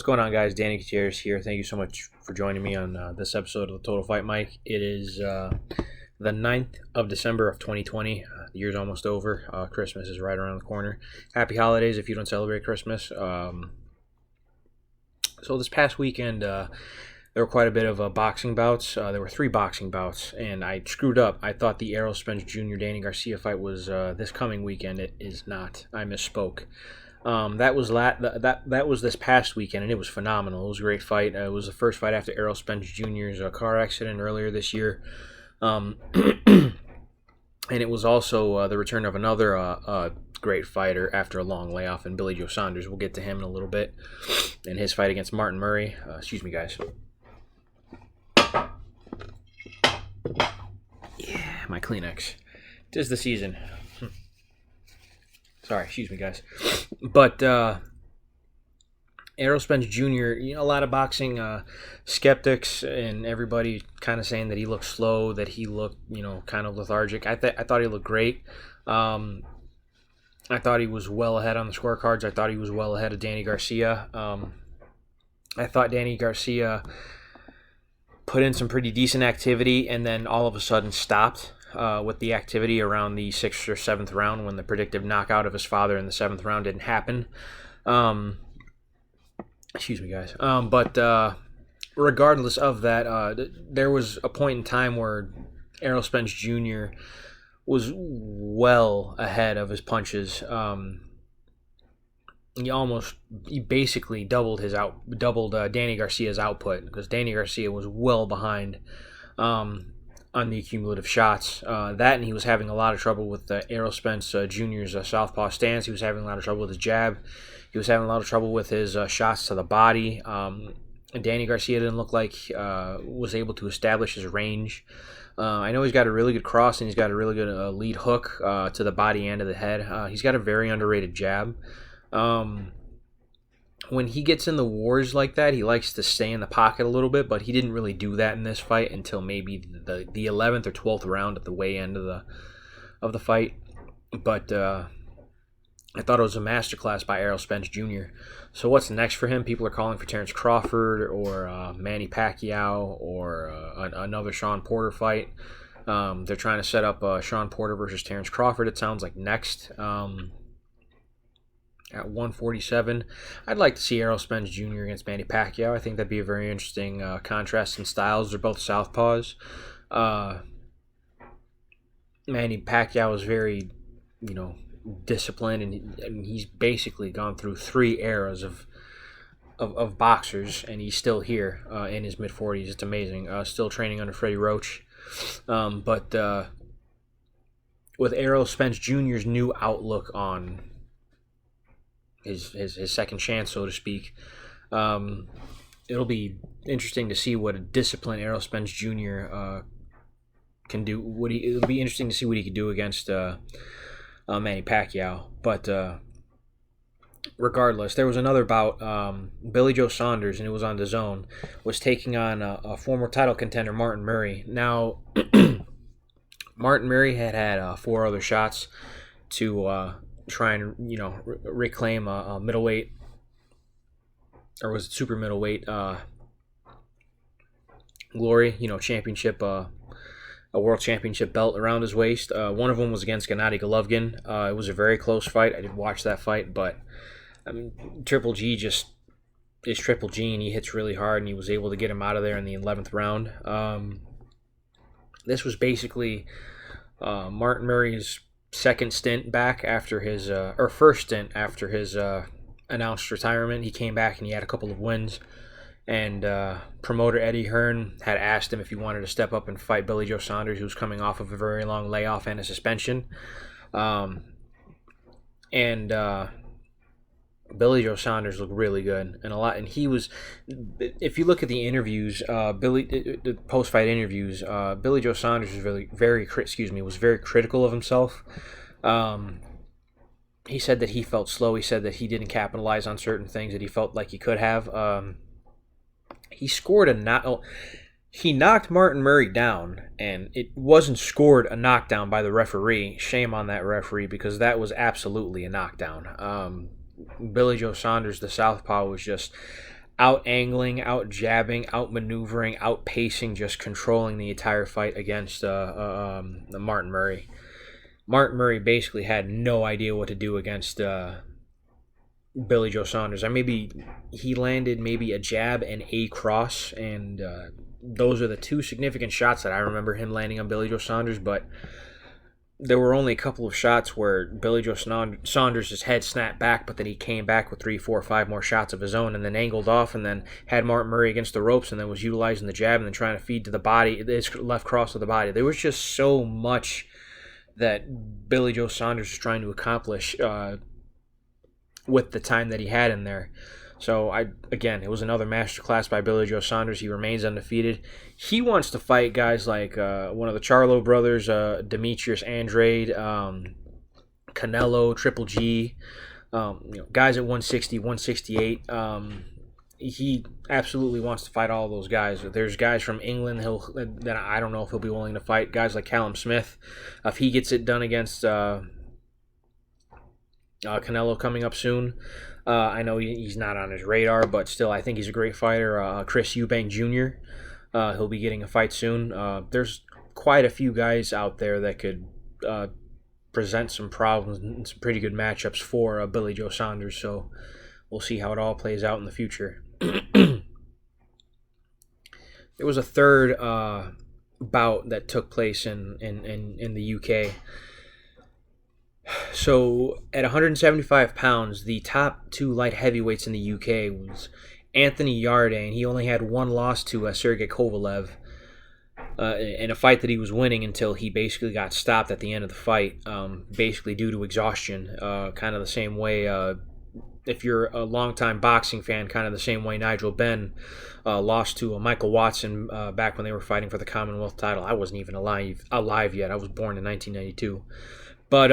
What's going on, guys? Danny Gutierrez here. Thank you so much for joining me on this episode of the Total Fight Mike. It is the 9th of December of 2020. The year's almost over. Christmas is right around the corner. Happy holidays if you don't celebrate Christmas. So this past weekend, there were quite a bit of boxing bouts. There were 3 boxing bouts, and I screwed up. I thought the Errol Spence Jr. Danny Garcia fight was this coming weekend. It is not. I misspoke. That was this past weekend, and it was phenomenal. It was a great fight. It was the first fight after Errol Spence Jr.'s car accident earlier this year, and it was also the return of another great fighter after a long layoff, in Billy Joe Saunders. We'll get to him in a little bit, and his fight against Martin Murray. Excuse me, guys. Yeah, my Kleenex. 'Tis the season. Sorry, excuse me, guys. But Errol Spence Jr., a lot of boxing skeptics and everybody kind of saying that he looked slow, that he looked, kind of lethargic. I thought he looked great. I thought he was well ahead on the scorecards. I thought he was well ahead of Danny Garcia. I thought Danny Garcia put in some pretty decent activity and then all of a sudden stopped with the activity around the 6th or 7th round, when the predictive knockout of his father in the 7th round didn't happen. Excuse me, guys. But regardless of that, there was a point in time where Errol Spence Jr. was well ahead of his punches. He basically doubled Danny Garcia's output, because Danny Garcia was well behind on the cumulative shots. That, and he was having a lot of trouble with Errol Spence Jr.'s southpaw stance. He was having a lot of trouble with his jab. He was having a lot of trouble with his shots to the body. And Danny Garcia didn't look like was able to establish his range. I know he's got a really good cross, and he's got a really good lead hook to the body and to the head. He's got a very underrated jab. When he gets in the wars like that, he likes to stay in the pocket a little bit, but he didn't really do that in this fight until maybe the 11th or 12th round at the way end of the fight. But I thought it was a masterclass by Errol Spence Jr. So what's next for him? People are calling for Terrence Crawford or Manny Pacquiao or another Sean Porter fight. They're trying to set up Sean Porter versus Terrence Crawford, it sounds like, next. At 147, I'd like to see Errol Spence Jr. against Manny Pacquiao. I think that'd be a very interesting contrast in styles. They're both southpaws. Manny Pacquiao is very, disciplined, and he's basically gone through 3 eras of boxers, and he's still here in his mid-40s. It's amazing. Still training under Freddie Roach. But with Errol Spence Jr.'s new outlook on his second chance, so to speak, it'll be interesting to see what a disciplined Errol Spence Jr. Can do. It'll be interesting to see what he could do against Manny Pacquiao. But regardless, there was another bout. Billy Joe Saunders, and it was on DAZN, was taking on a former title contender, Martin Murray. Now, Martin Murray had 4 other shots to try and reclaim a middleweight, or was it super middleweight glory, championship, a world championship belt around his waist. One of them was against Gennady Golovkin. It was a very close fight. I did watch that fight, but Triple G just is Triple G, and he hits really hard, and he was able to get him out of there in the 11th round. This was basically Martin Murray's second stint back after his, or first stint after his announced retirement. He came back and he had a couple of wins, and promoter Eddie Hearn had asked him if he wanted to step up and fight Billy Joe Saunders, who was coming off of a very long layoff and a suspension. Billy Joe Saunders looked really good, and he was. If you look at the interviews, the post-fight interviews, Billy Joe Saunders was very critical of himself. He said that he felt slow. He said that he didn't capitalize on certain things that he felt like he could have. He scored he knocked Martin Murray down, and it wasn't scored a knockdown by the referee. Shame on that referee, because that was absolutely a knockdown. Billy Joe Saunders, the southpaw, was just out angling, out jabbing, out maneuvering, out pacing, just controlling the entire fight against Martin Murray. Martin Murray basically had no idea what to do against Billy Joe Saunders. Maybe he landed maybe a jab and a cross, and those are the two significant shots that I remember him landing on Billy Joe Saunders. But there were only a couple of shots where Billy Joe Saunders' head snapped back, but then he came back with 3, 4, 5 more shots of his own, and then angled off, and then had Martin Murray against the ropes, and then was utilizing the jab and then trying to feed to the body, his left cross of the body. There was just so much that Billy Joe Saunders was trying to accomplish with the time that he had in there. So, it was another masterclass by Billy Joe Saunders. He remains undefeated. He wants to fight guys like one of the Charlo brothers, Demetrius Andrade, Canelo, Triple G, guys at 160, 168. He absolutely wants to fight all those guys. There's guys from England that I don't know if he'll be willing to fight. Guys like Callum Smith, if he gets it done against Canelo coming up soon. I know he's not on his radar, but still, I think he's a great fighter. Chris Eubank Jr., he'll be getting a fight soon. There's quite a few guys out there that could present some problems and some pretty good matchups for Billy Joe Saunders, so we'll see how it all plays out in the future. There was a third bout that took place in the UK. So at 175 pounds, the top two light heavyweights in the UK was Anthony Yarde, and he only had one loss to Sergey Kovalev in a fight that he was winning until he basically got stopped at the end of the fight, basically due to exhaustion. Kind of the same way, if you're a longtime boxing fan, kind of the same way Nigel Benn lost to Michael Watson back when they were fighting for the Commonwealth title. I wasn't even alive yet. I was born in 1992. But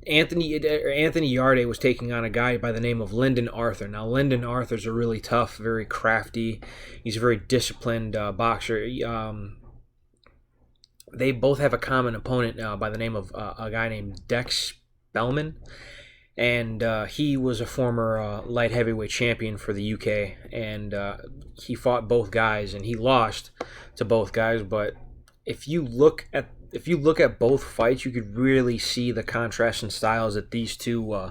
Anthony Yarde was taking on a guy by the name of Lyndon Arthur. Now, Lyndon Arthur's a really tough, very crafty. He's a very disciplined boxer. They both have a common opponent by the name of a guy named Dex Spellman. And he was a former light heavyweight champion for the UK. And he fought both guys, and he lost to both guys. But if you look at both fights, you could really see the contrast in styles that these two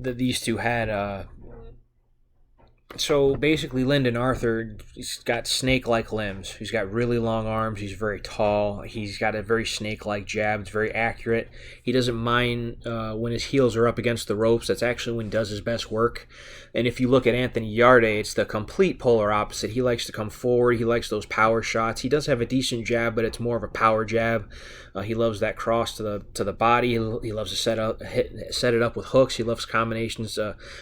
these two had. So basically, Lyndon Arthur, he's got snake-like limbs. He's got really long arms. He's very tall. He's got a very snake-like jab. It's very accurate. He doesn't mind when his heels are up against the ropes. That's actually when he does his best work. And if you look at Anthony Yarde, it's the complete polar opposite. He likes to come forward. He likes those power shots. He does have a decent jab, but it's more of a power jab. He loves that cross to the body. He loves to set it up with hooks. He loves combinations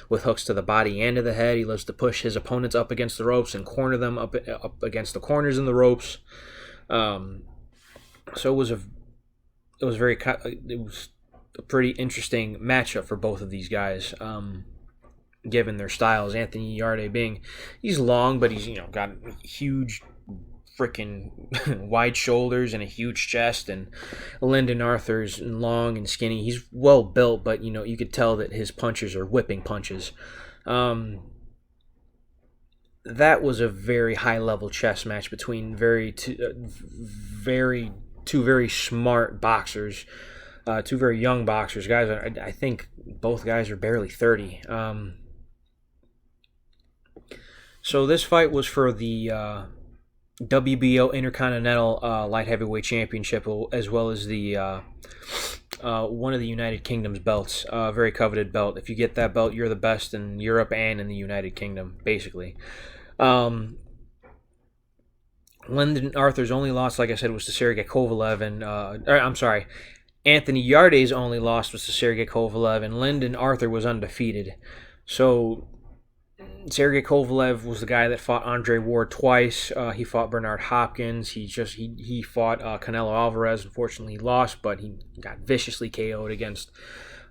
with hooks to the body and to the head. He loves to push his opponents up against the ropes and corner them up against the corners in the ropes. So it was a pretty interesting matchup for both of these guys, given their styles. Anthony Yarde he's long, but he's got huge freaking wide shoulders and a huge chest, and Lyndon Arthur's long and skinny. He's well built, but you could tell that his punches are whipping punches. That was a very high level chess match between two very smart boxers, two very young boxers. Guys, I think both guys are barely 30. So this fight was for the WBO Intercontinental Light Heavyweight Championship, as well as the one of the United Kingdom's belts, very coveted belt. If you get that belt, you're the best in Europe and in the United Kingdom, basically. Lyndon Arthur's only loss, like I said, was to Sergey Kovalev, and Anthony Yarde's only loss was to Sergey Kovalev, and Lyndon Arthur was undefeated. So Sergey Kovalev was the guy that fought Andre Ward twice. He fought Bernard Hopkins. He fought Canelo Alvarez. Unfortunately, he lost, but he got viciously KO'd against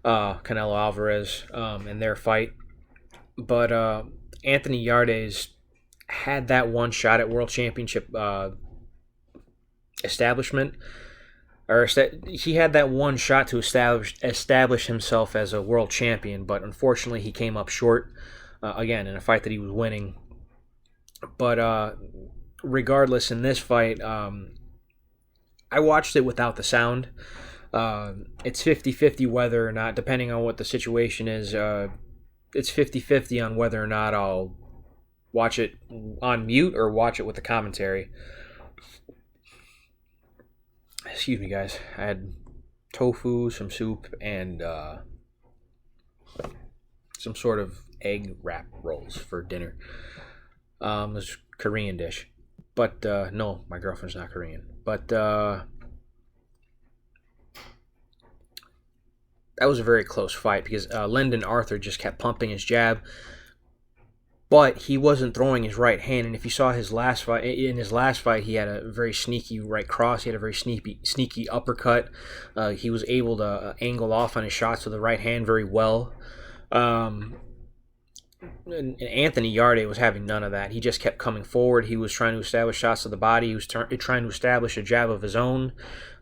Canelo Alvarez in their fight. But Anthony Yarde's had that one shot at World Championship establishment. he had that one shot to establish himself as a world champion, but unfortunately he came up short again in a fight that he was winning. But regardless, in this fight, I watched it without the sound. It's 50-50 whether or not, depending on what the situation is, it's 50-50 on whether or not I'll watch it on mute or watch it with the commentary. Excuse me, guys. I had tofu, some soup, and some sort of egg wrap rolls for dinner. This Korean dish. But no, my girlfriend's not Korean. But that was a very close fight because Lyndon Arthur just kept pumping his jab, but he wasn't throwing his right hand. And if you saw his last fight, he had a very sneaky right cross. He had a very sneaky uppercut. He was able to angle off on his shots with the right hand very well. And Anthony Yarde was having none of that. He just kept coming forward. He was trying to establish shots to the body. He was trying to establish a jab of his own.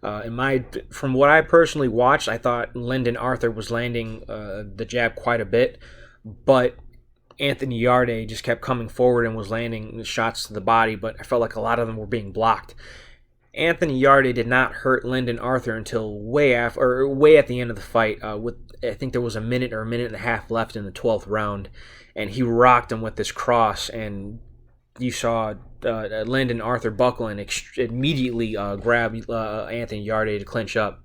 From what I personally watched, I thought Lyndon Arthur was landing the jab quite a bit, but Anthony Yarde just kept coming forward and was landing shots to the body, but I felt like a lot of them were being blocked. Anthony Yarde did not hurt Lyndon Arthur until way at the end of the fight. I think there was a minute or a minute and a half left in the 12th round, and he rocked him with this cross, and you saw Lyndon Arthur buckle and immediately grab Anthony Yarde to clinch up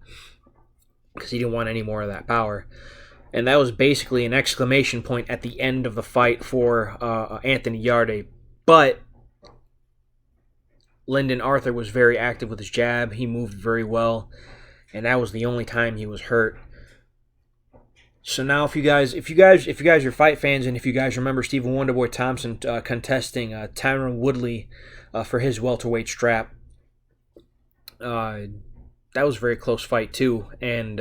because he didn't want any more of that power. And that was basically an exclamation point at the end of the fight for Anthony Yarde. But Lyndon Arthur was very active with his jab. He moved very well, and that was the only time he was hurt. So now, if you guys are fight fans, and if you guys remember Stephen Wonderboy Thompson contesting Tyron Woodley for his welterweight strap, that was a very close fight too, and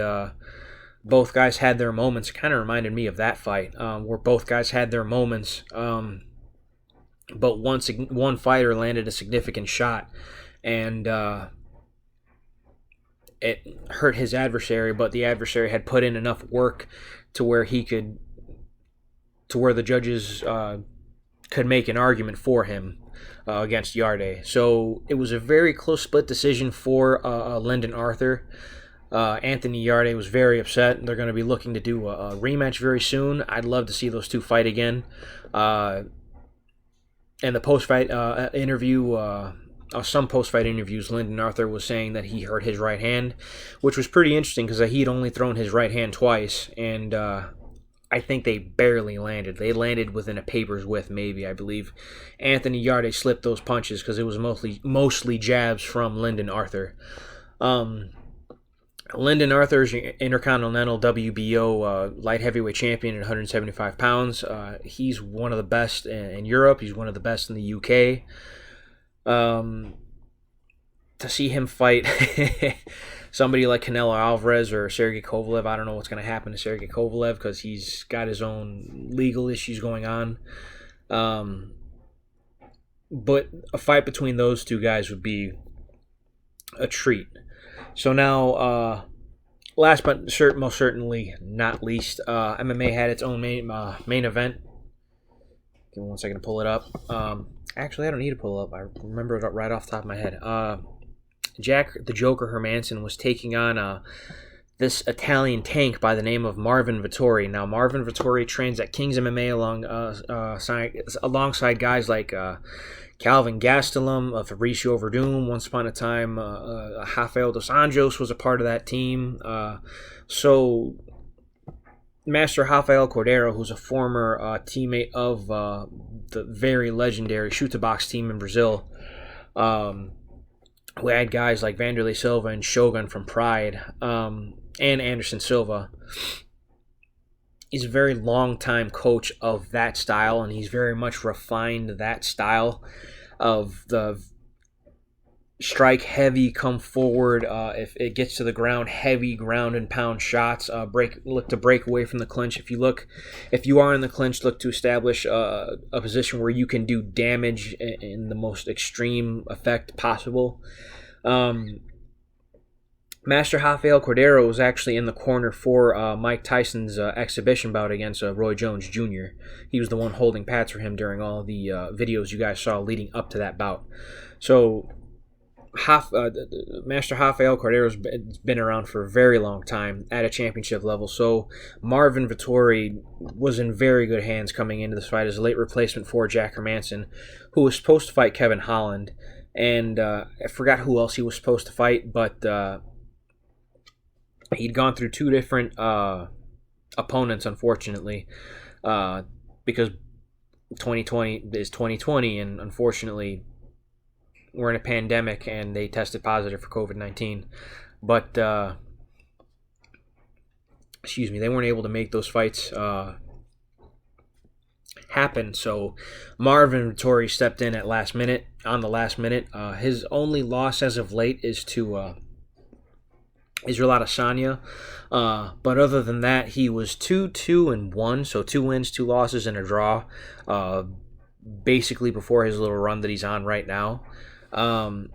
both guys had their moments. It kind of reminded me of that fight, where both guys had their moments, but one fighter landed a significant shot, and it hurt his adversary, but the adversary had put in enough work to where the judges could make an argument for him against Yarde. So it was a very close split decision for Lyndon Arthur. Anthony Yarde was very upset. They're going to be looking to do a rematch very soon. I'd love to see those two fight again. And the post-fight interview, some post-fight interviews, Lyndon Arthur was saying that he hurt his right hand, which was pretty interesting because he had only thrown his right hand twice, and I think they barely landed. They landed within a paper's width, maybe, I believe. Anthony Yarde slipped those punches because it was mostly jabs from Lyndon Arthur. Lyndon Arthur's Intercontinental WBO light heavyweight champion at 175 pounds. He's one of the best in Europe. He's one of the best in the UK. To see him fight somebody like Canelo Alvarez or Sergey Kovalev, I don't know what's going to happen to Sergey Kovalev because he's got his own legal issues going on. But a fight between those two guys would be a treat. So now, last but most certainly not least, MMA had its own main event. Give me 1 second to pull it up. Actually, I don't need to pull it up. I remember it right off the top of my head. Jack the Joker Hermanson was taking on this Italian tank by the name of Marvin Vittori. Now, Marvin Vittori trains at King's MMA alongside guys like Calvin Gastelum, Fabricio Verdum. Once upon a time, Rafael dos Anjos was a part of that team. So Master Rafael Cordeiro, who's a former teammate of the very legendary Chuta Box team in Brazil, who had guys like Vanderlei Silva and Shogun from Pride, and Anderson Silva. He's a very long-time coach of that style, and he's very much refined that style of the strike heavy, come forward, if it gets to the ground, heavy ground and pound shots, look to break away from the clinch. If you are in the clinch, look to establish a position where you can do damage in the most extreme effect possible. Master Rafael Cordero was actually in the corner for Mike Tyson's exhibition bout against Roy Jones Jr. He was the one holding pads for him during all the videos you guys saw leading up to that bout. So Master Rafael Cordero's been around for a very long time at a championship level. So Marvin Vettori was in very good hands coming into this fight as a late replacement for Jack Hermansson, who was supposed to fight Kevin Holland. And I forgot who else he was supposed to fight, but he'd gone through two different opponents, unfortunately, because 2020 is 2020, and unfortunately, we're in a pandemic, and they tested positive for COVID-19. But, they weren't able to make those fights happen. So Marvin Vettori stepped in on the last minute. His only loss as of late is to Israel Adesanya. But other than that, he was 2-2-1, so 2 wins, 2 losses, and a draw. Basically before his little run that he's on right now. I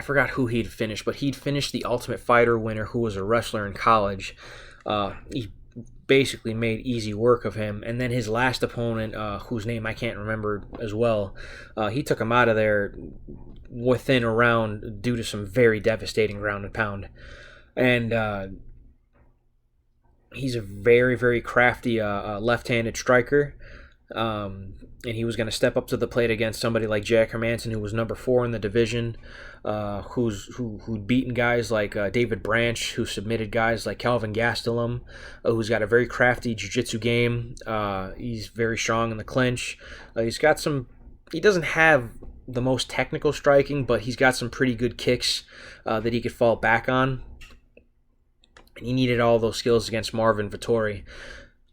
forgot who he'd finished, but he'd finished the Ultimate Fighter winner, who was a wrestler in college. He basically made easy work of him. And then his last opponent, whose name I can't remember as well, he took him out of there within a round due to some very devastating ground and pound. And he's a very, very crafty left-handed striker. And he was going to step up to the plate against somebody like Jack Hermansson, who was number 4 in the division, who'd beaten guys like David Branch, who submitted guys like Calvin Gastelum, who's got a very crafty jiu-jitsu game. He's very strong in the clinch. He doesn't have the most technical striking, but he's got some pretty good kicks that he could fall back on. And he needed all those skills against Marvin Vettori.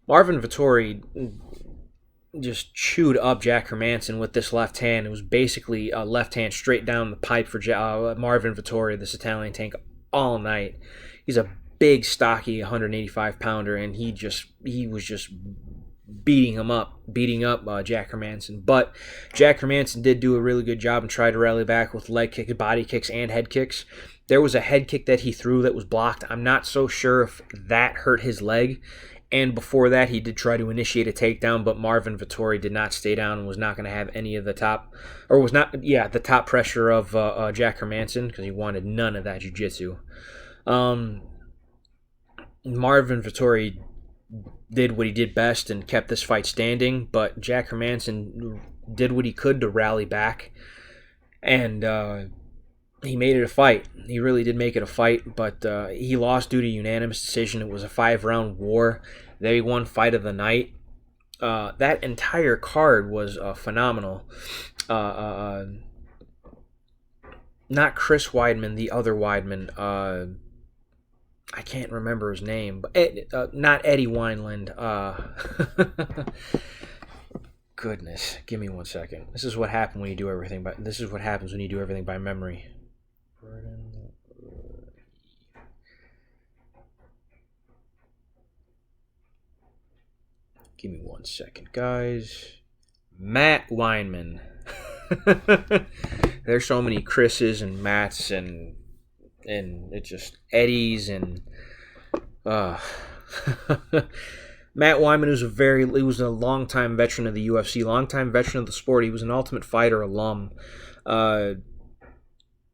Marvin Vettori just chewed up Jack Hermansson with this left hand. It was basically a left hand straight down the pipe for Marvin Vettori, this Italian tank, all night. He's a big, stocky 185-pounder, and he was just beating up Jack Hermansson. But Jack Hermansson did do a really good job and tried to rally back with leg kicks, body kicks, and head kicks. There was a head kick that he threw that was blocked. I'm not so sure if that hurt his leg. And before that, he did try to initiate a takedown, but Marvin Vettori did not stay down and was not going to have any of the top pressure of Jack Hermansson, because he wanted none of that jiu-jitsu. Marvin Vettori did what he did best and kept this fight standing, but Jack Hermansson did what he could to rally back, and he made it a fight. He really did make it a fight, but he lost due to unanimous decision. It was a 5-round war. They won fight of the night. That entire card was phenomenal. Not Chris Weidman, the other Weidman. I can't remember his name, but not Eddie Wineland. Goodness, give me 1 second. This is what happens when you do everything by memory. Give me 1 second, guys. Matt Weinman. There's so many Chris's and Matts and it's just Eddies and Matt Weinman was a longtime veteran of the UFC, longtime veteran of the sport. He was an Ultimate Fighter alum.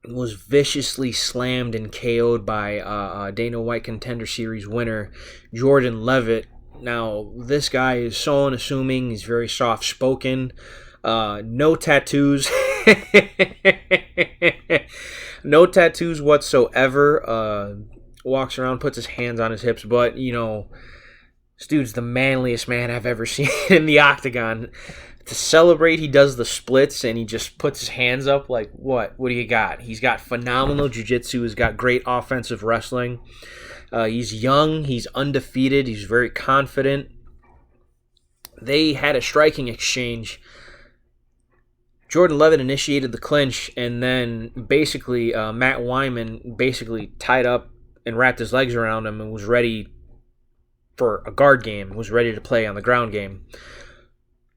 Was viciously slammed and KO'd by Dana White Contender Series winner Jordan Levitt. Now, this guy is so unassuming. He's very soft-spoken. No tattoos. No tattoos whatsoever. Walks around, puts his hands on his hips. But, this dude's the manliest man I've ever seen in the octagon. To celebrate, he does the splits, and he just puts his hands up like, what? What do you got? He's got phenomenal jiu-jitsu. He's got great offensive wrestling. He's young. He's undefeated. He's very confident. They had a striking exchange. Jordan Levitt initiated the clinch, and then basically Matt Weinman basically tied up and wrapped his legs around him and was ready for a guard game, was ready to play on the ground game.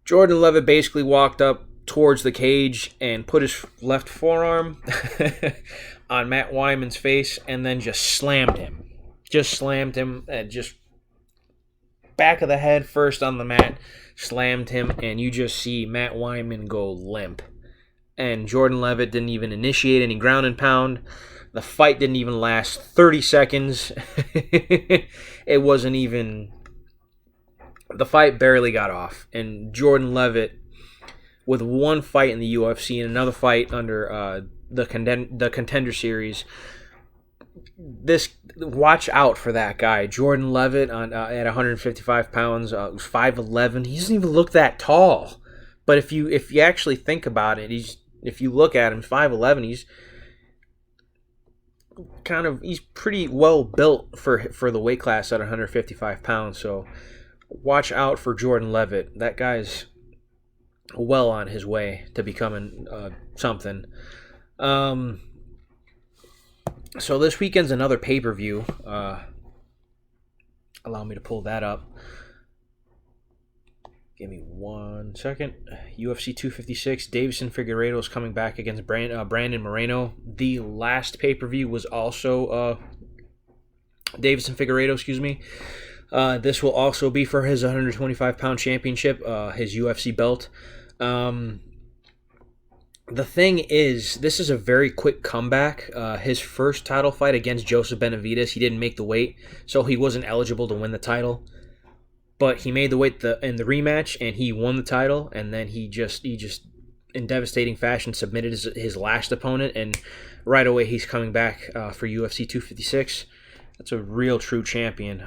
Jordan Levitt basically walked up towards the cage and put his left forearm on Matt Wyman's face and then just slammed him. Just slammed him and just back of the head first on the mat, slammed him, and you just see Matt Wyman go limp. And Jordan Levitt didn't even initiate any ground and pound. The fight didn't even last 30 seconds. It wasn't even... The fight barely got off. And Jordan Levitt, with one fight in the UFC and another fight under the Contender Series, watch out for that guy. Jordan Levitt at 155 pounds, 5'11". He doesn't even look that tall. But if you actually think about it, if you look at him, 5'11", he's pretty well built for the weight class at 155 pounds. So watch out for Jordan Levitt. That guy's well on his way to becoming something. So this weekend's another pay-per-view. Allow me to pull that up. Give me 1 second. UFC 256. Davison Figueiredo is coming back against Brandon Moreno. The last pay-per-view was also Davison Figueiredo, excuse me. This will also be for his 125-pound championship, his UFC belt. The thing is, this is a very quick comeback. His first title fight against Joseph Benavidez, he didn't make the weight, so he wasn't eligible to win the title. But he made the weight in the rematch, and he won the title. And then he just in devastating fashion submitted his last opponent, and right away he's coming back for UFC 256. That's a real true champion.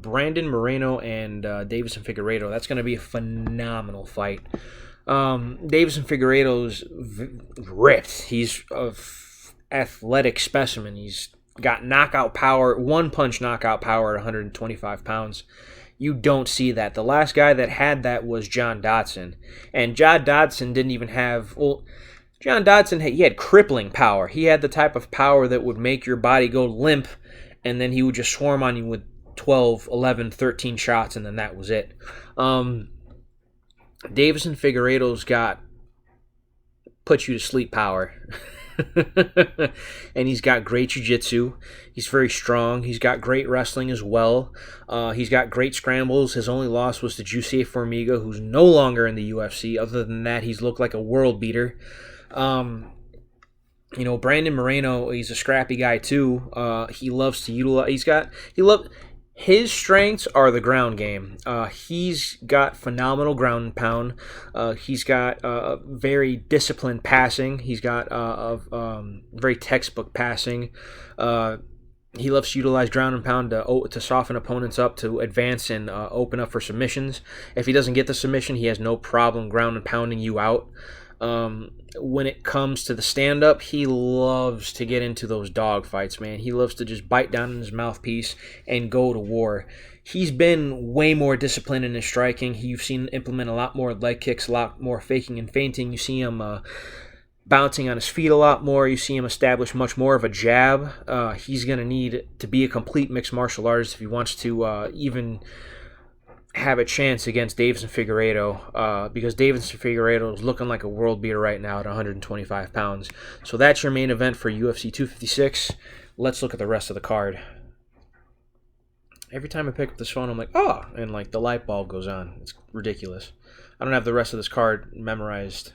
Brandon Moreno and Davison Figueiredo. That's going to be a phenomenal fight. Davison Figueiredo's ripped. He's an athletic specimen. He's got knockout power, one-punch knockout power at 125 pounds. You don't see that. The last guy that had that was John Dodson. And John Dodson didn't even have... Well, John Dodson, he had crippling power. He had the type of power that would make your body go limp, and then he would just swarm on you with 12, 11, 13 shots, and then that was it. Davison Figueiredo's got put-you-to-sleep power. And he's got great jiu-jitsu. He's very strong. He's got great wrestling as well. He's got great scrambles. His only loss was to Jussier Formiga, who's no longer in the UFC. Other than that, he's looked like a world beater. Brandon Moreno, he's a scrappy guy too. He loves to utilize. His strengths are the ground game. He's got phenomenal ground and pound. He's got very disciplined passing. He's got very textbook passing. He loves to utilize ground and pound to soften opponents up, to advance and open up for submissions. If he doesn't get the submission, he has no problem ground and pounding you out. When it comes to the stand-up, he loves to get into those dog fights, man. He loves to just bite down in his mouthpiece and go to war. He's been way more disciplined in his striking. You've seen him implement a lot more leg kicks, a lot more faking and feinting. You see him bouncing on his feet a lot more. You see him establish much more of a jab. He's going to need to be a complete mixed martial artist if he wants to even have a chance against Davison Figueiredo, because Davison Figueiredo is looking like a world beater right now at 125 pounds. So that's your main event for UFC 256. Let's look at the rest of the card. Every time I pick up this phone, I'm like, oh, and like the light bulb goes on. It's ridiculous. I don't have the rest of this card memorized,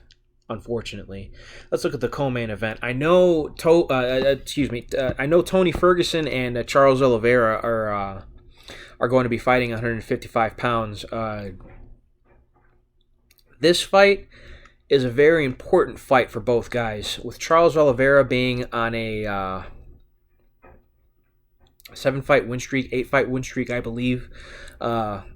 unfortunately. Let's look at the co-main event. I know I know Tony Ferguson and Charles Oliveira are going to be fighting 155 pounds. This fight is a very important fight for both guys, with Charles Oliveira being on a 7-fight win streak, 8-fight win streak, I believe.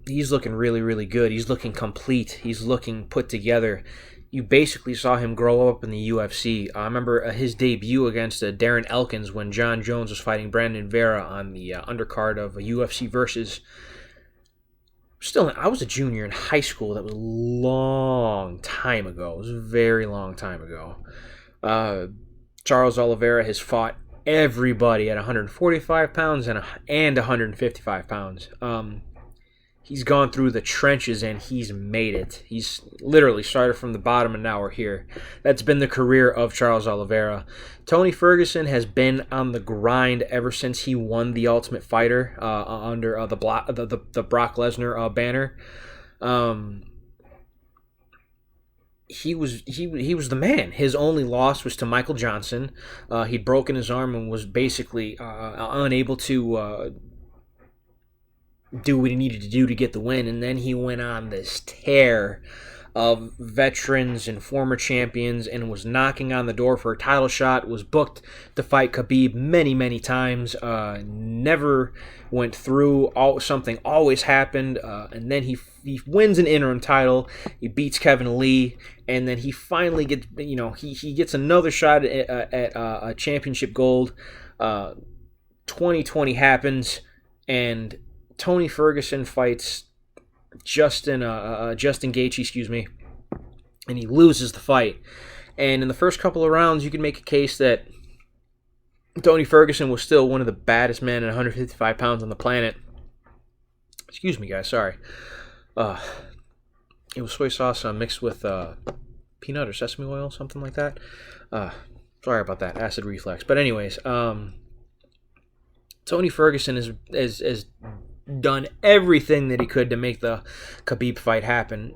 He's looking really, really good. He's looking complete. He's looking put together. You basically saw him grow up in the UFC. I remember his debut against Darren Elkins when John Jones was fighting Brandon Vera on the undercard of a UFC versus... I was a junior in high school. That was a long time ago. It was a very long time ago. Charles Oliveira has fought everybody at 145 pounds and 155 pounds. He's gone through the trenches and he's made it. He's literally started from the bottom and now we're here. That's been the career of Charles Oliveira. Tony Ferguson has been on the grind ever since he won the Ultimate Fighter under the Brock Lesnar banner. He was the man. His only loss was to Michael Johnson. He'd broken his arm and was basically unable to do what he needed to do to get the win, and then he went on this tear of veterans and former champions and was knocking on the door for a title shot, was booked to fight Khabib many times, never went through, something always happened, and then he wins an interim title, he beats Kevin Lee, and then he finally gets, he gets another shot at a championship gold. 2020 happens, and Tony Ferguson fights Justin Gaethje, and he loses the fight. And in the first couple of rounds, you can make a case that Tony Ferguson was still one of the baddest men at 155 pounds on the planet. Excuse me, guys, sorry. It was soy sauce mixed with peanut or sesame oil, something like that. Sorry about that, acid reflux. But anyways, Tony Ferguson has done everything that he could to make the Khabib fight happen,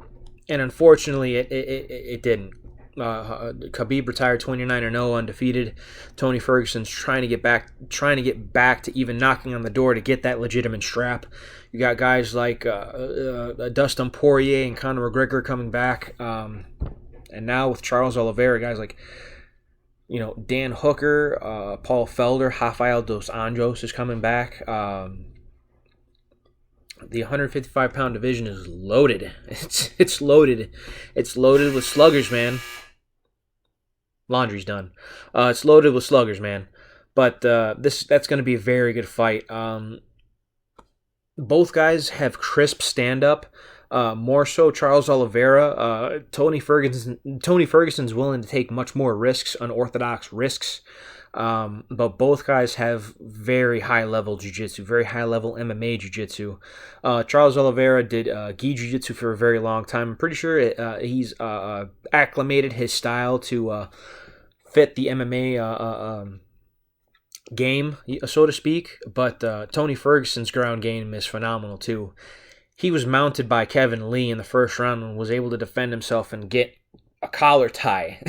and unfortunately it didn't. Khabib retired 29-0 undefeated. Tony Ferguson's trying to get back to even knocking on the door to get that legitimate strap. You got guys like Dustin Poirier and Conor McGregor coming back, and now with Charles Oliveira, guys like Dan Hooker, Paul Felder, Rafael dos Anjos is coming back. The 155-pound division is loaded. It's loaded. It's loaded with sluggers, man. Laundry's done. It's loaded with sluggers, man. But that's going to be a very good fight. Both guys have crisp stand-up. More so Charles Oliveira. Tony Ferguson's willing to take much more risks, unorthodox risks. But both guys have very high-level jiu-jitsu, very high-level MMA jiu-jitsu. Charles Oliveira did gi jiu-jitsu for a very long time. I'm pretty sure he's acclimated his style to fit the MMA game, so to speak. But Tony Ferguson's ground game is phenomenal, too. He was mounted by Kevin Lee in the first round and was able to defend himself and get a collar tie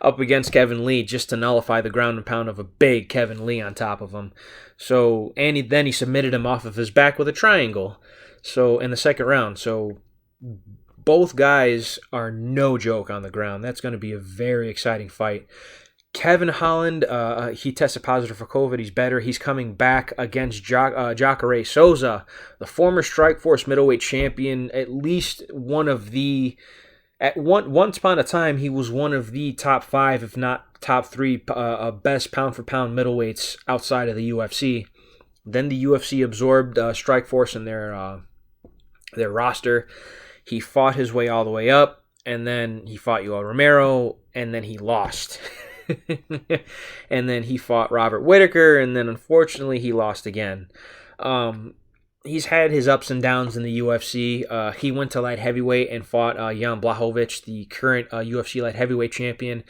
up against Kevin Lee just to nullify the ground and pound of a big Kevin Lee on top of him. So, and then he submitted him off of his back with a triangle. So in the second round. So both guys are no joke on the ground. That's going to be a very exciting fight. Kevin Holland, he tested positive for COVID. He's better. He's coming back against Jacare Souza, the former Strikeforce middleweight champion. At least one of the, once upon a time, he was one of the top 5, if not top 3, best pound-for-pound middleweights outside of the UFC. Then the UFC absorbed Strikeforce in their roster. He fought his way all the way up, and then he fought Yoel Romero, and then he lost. And then he fought Robert Whittaker, and then unfortunately he lost again. He's had his ups and downs in the UFC. He went to light heavyweight and fought Jan Blachowicz, the current UFC light heavyweight champion.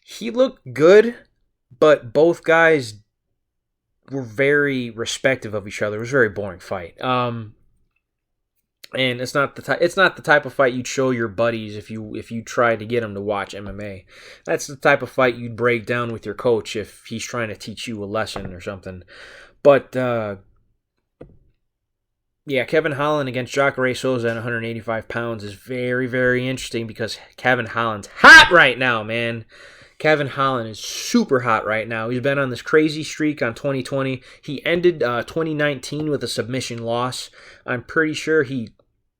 He looked good, but both guys were very respective of each other. It was a very boring fight. And it's not the type of fight you'd show your buddies if you tried to get them to watch MMA. That's the type of fight you'd break down with your coach if he's trying to teach you a lesson or something. But yeah, Kevin Holland against Jacare Souza at 185 pounds is very, very interesting because Kevin Holland's hot right now, man. Kevin Holland is super hot right now. He's been on this crazy streak on 2020. He ended 2019 with a submission loss. I'm pretty sure he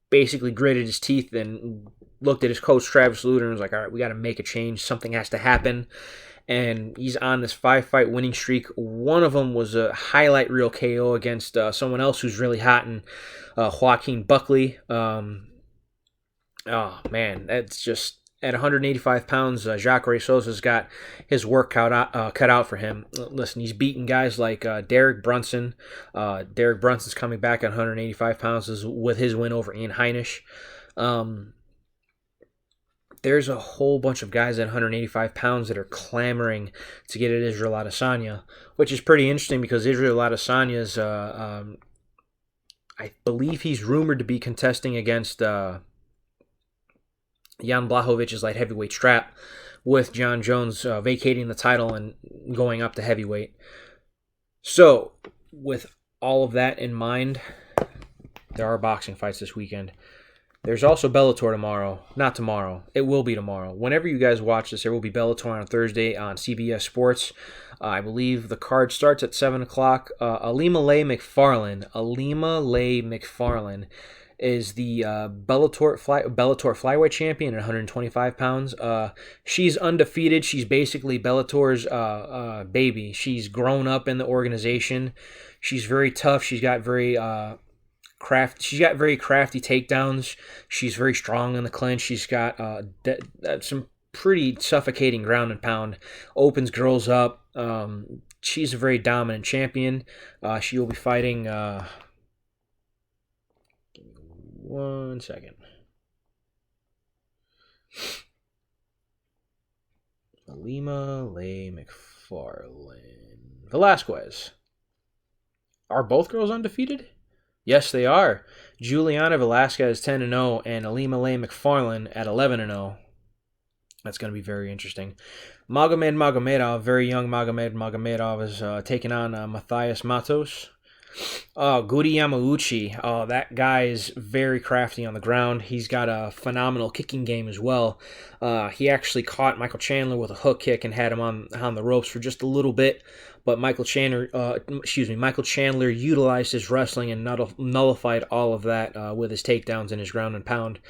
basically gritted his teeth and looked at his coach, Travis Luter, and was like, all right, we got to make a change. Something has to happen. And he's on this 5-fight winning streak. One of them was a highlight reel KO against someone else who's really hot, and Joaquin Buckley. Oh, man, that's just At 185 pounds, Jacare Souza's got his work cut out for him. Listen, he's beaten guys like Derek Brunson. Derek Brunson's coming back at 185 pounds with his win over Ian Heinisch. There's a whole bunch of guys at 185 pounds that are clamoring to get at Israel Adesanya, which is pretty interesting because Israel Adesanya's, I believe he's rumored to be contesting against Jan Blachowicz' light heavyweight strap, with John Jones vacating the title and going up to heavyweight. So, with all of that in mind, there are boxing fights this weekend. There's also Bellator tomorrow. Not tomorrow. It will be tomorrow. Whenever you guys watch this, there will be Bellator on Thursday on CBS Sports. I believe the card starts at 7 o'clock. Alima Leigh McFarland is the Bellator flyweight champion at 125 pounds. She's undefeated. She's basically Bellator's baby. She's grown up in the organization. She's very tough. She's got very crafty takedowns. She's very strong in the clinch. She's got some pretty suffocating ground and pound. Opens girls up. She's a very dominant champion. She will be fighting. Give me 1 second. Alima Leigh McFarland. Velasquez. Are both girls undefeated? Yes, they are. Juliana Velasquez 10-0 and Alima Leigh McFarland at 11-0. That's going to be very interesting. Magomed Magomedov, very young Magomed Magomedov, is taking on Matthias Matos. Goody Yamauchi. That guy is very crafty on the ground. He's got a phenomenal kicking game as well. He actually caught Michael Chandler with a hook kick and had him on the ropes for just a little bit. But Michael Chandler utilized his wrestling and nullified all of that with his takedowns and his ground and pound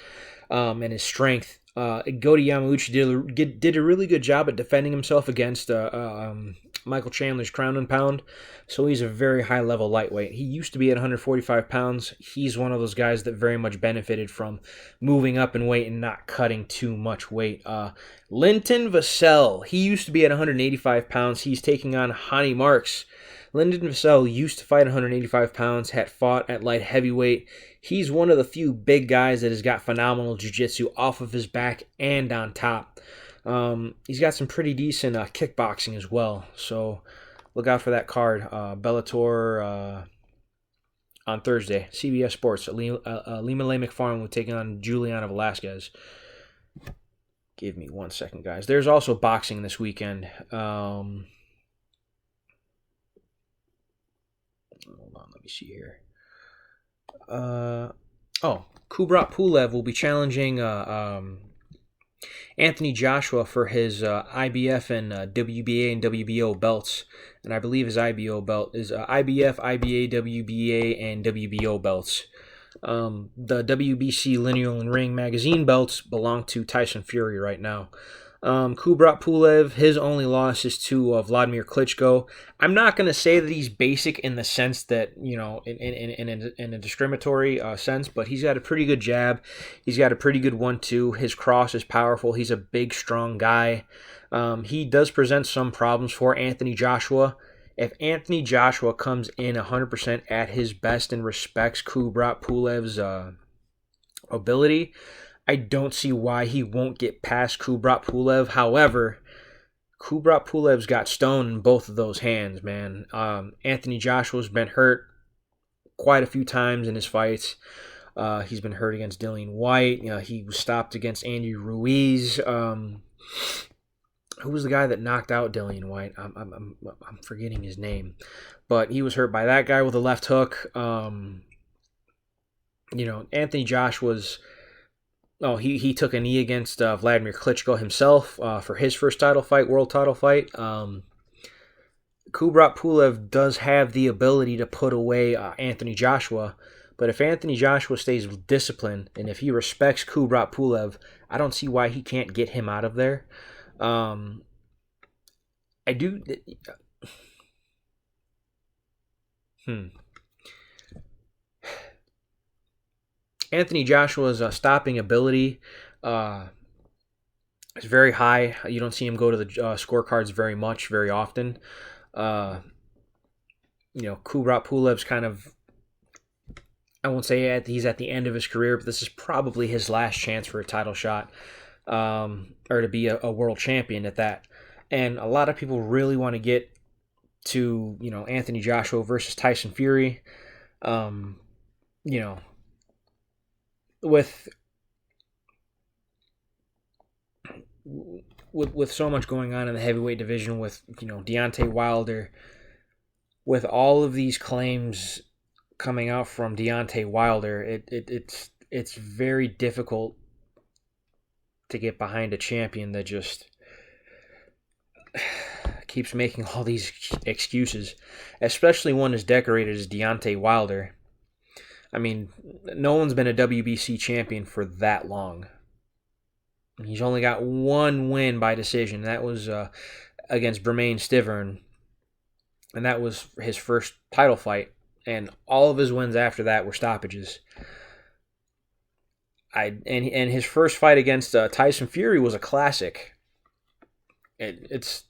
and his strength. Goty Yamauchi did a really good job at defending himself against Michael Chandler's ground and pound. So he's a very high-level lightweight. He used to be at 145 pounds. He's one of those guys that very much benefited from moving up in weight and not cutting too much weight. Linton Vassell, he used to be at 185 pounds. He's taking on Hani Marks. Lyndon Vassell used to fight at 185 pounds, had fought at light heavyweight. He's one of the few big guys that has got phenomenal jiu-jitsu off of his back and on top. He's got some pretty decent kickboxing as well. So look out for that card. Bellator on Thursday. CBS Sports. Alima Leigh McFarland will take on Juliana Velasquez. Give me 1 second, guys. There's also boxing this weekend. Hold on, let me see here. Kubrat Pulev will be challenging Anthony Joshua for his IBF and WBA and WBO belts. And I believe his IBO belt is IBF, IBA, WBA, and WBO belts. The WBC Lineal and Ring magazine belts belong to Tyson Fury right now. Kubrat Pulev, his only loss is to Vladimir Klitschko. I'm not going to say that he's basic in the sense that, in a discriminatory sense, but he's got a pretty good jab. He's got a pretty good 1-2. His cross is powerful. He's a big, strong guy. He does present some problems for Anthony Joshua. If Anthony Joshua comes in 100% at his best and respects Kubrat Pulev's ability, I don't see why he won't get past Kubrat Pulev. However, Kubrat Pulev's got stone in both of those hands, man. Anthony Joshua's been hurt quite a few times in his fights. He's been hurt against Dillian White. He was stopped against Andy Ruiz. Who was the guy that knocked out Dillian White? I'm forgetting his name, but he was hurt by that guy with a left hook. Anthony Joshua's. He took a knee against Vladimir Klitschko himself for his first world title fight. Kubrat Pulev does have the ability to put away Anthony Joshua, but if Anthony Joshua stays disciplined and if he respects Kubrat Pulev, I don't see why he can't get him out of there. Anthony Joshua's stopping ability It's very high. You don't see him go to the scorecards very often. Uh, Kubrat Pulev's kind of, I won't say he's at the end of his career, but this is probably his last chance for a title shot, or to be a world champion at that. And a lot of people really want to get to, Anthony Joshua versus Tyson Fury. Um, you know, with with so much going on in the heavyweight division, with Deontay Wilder, with all of these claims coming out from Deontay Wilder, it's very difficult to get behind a champion that just keeps making all these excuses, especially one as decorated as Deontay Wilder. I mean, no one's been a WBC champion for that long. He's only got one win by decision. That was against Bermane Stiverne, and that was his first title fight. And all of his wins after that were stoppages. And his first fight against Tyson Fury was a classic. It's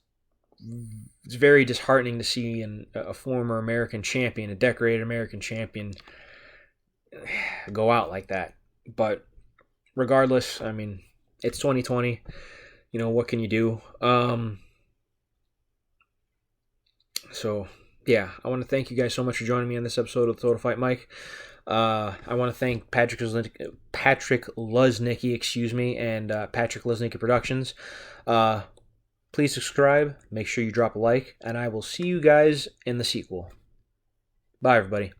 very disheartening to see a former American champion, a decorated American champion, go out like that. But regardless, I mean, it's 2020. What can you do? So, yeah, I want to thank you guys so much for joining me on this episode of Total Fight Mike. I want to thank Patrick Luznicki, and Patrick Luznicki Productions. Please subscribe, make sure you drop a like, and I will see you guys in the sequel. Bye, everybody.